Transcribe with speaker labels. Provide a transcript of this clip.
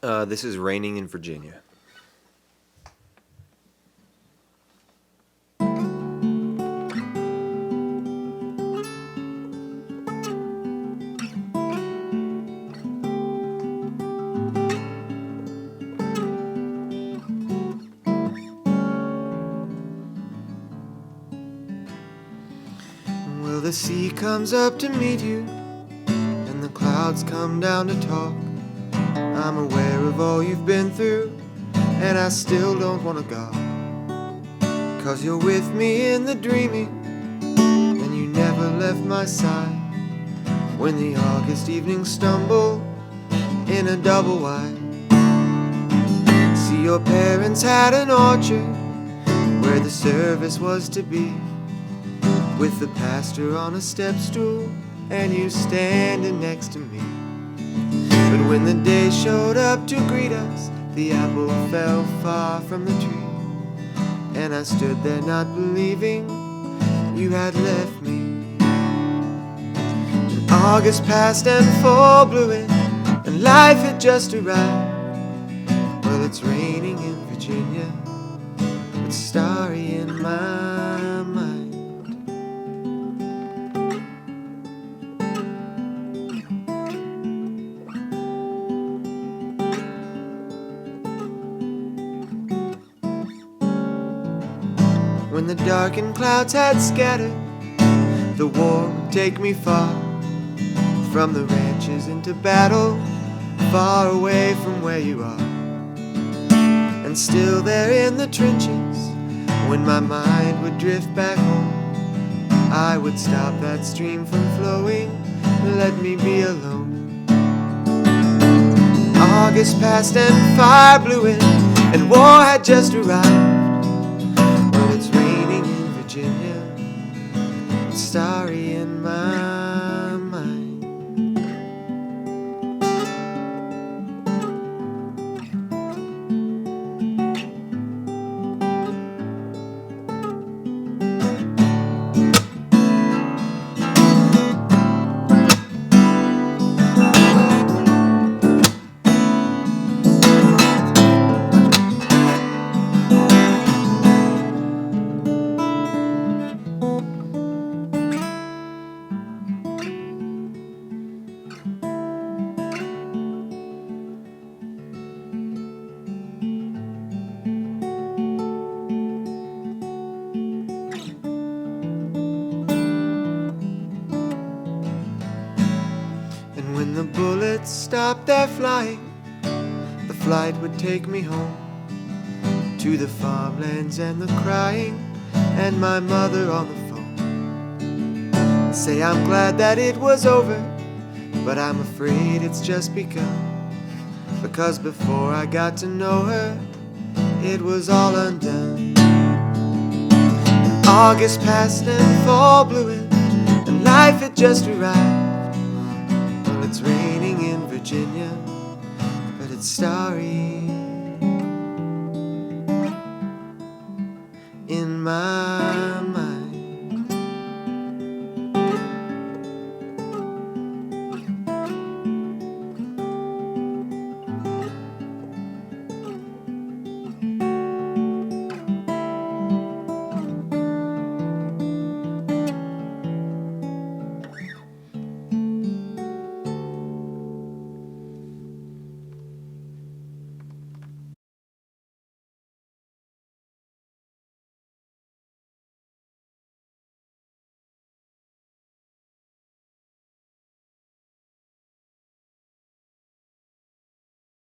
Speaker 1: This is raining in Virginia. Well, the sea comes up to meet you, and the clouds come down to talk. I'm aware of all you've been through, and I still don't want to go. 'Cause you're with me in the dreaming, and you never left my side. When the August evenings stumble in a double wide, see, your parents had an orchard where the service was to be, with the pastor on a stepstool and you standing next to me. But when the day showed up to greet us, the apple fell far from the tree, and I stood there not believing you had left me. And August passed and fall blew in, and life had just arrived. Well, it's raining in Virginia, it's starry in my mind. When the darkened clouds had scattered, the war would take me far from the ranches into battle, far away from where you are. And still there in the trenches, when my mind would drift back home, I would stop that stream from flowing, let me be alone. August passed and fire blew in, and war had just arrived. Well, it's raining in Virginia, it's starry in my mind. And when the bullets stopped their flying, the flight would take me home to the farmlands and the crying, and my mother on the phone. Say, I'm glad that it was over, but I'm afraid it's just begun. Because before I got to know her, it was all undone. And August passed and fall blew in, and life had just arrived. Well, it's raining in Virginia, but it's starry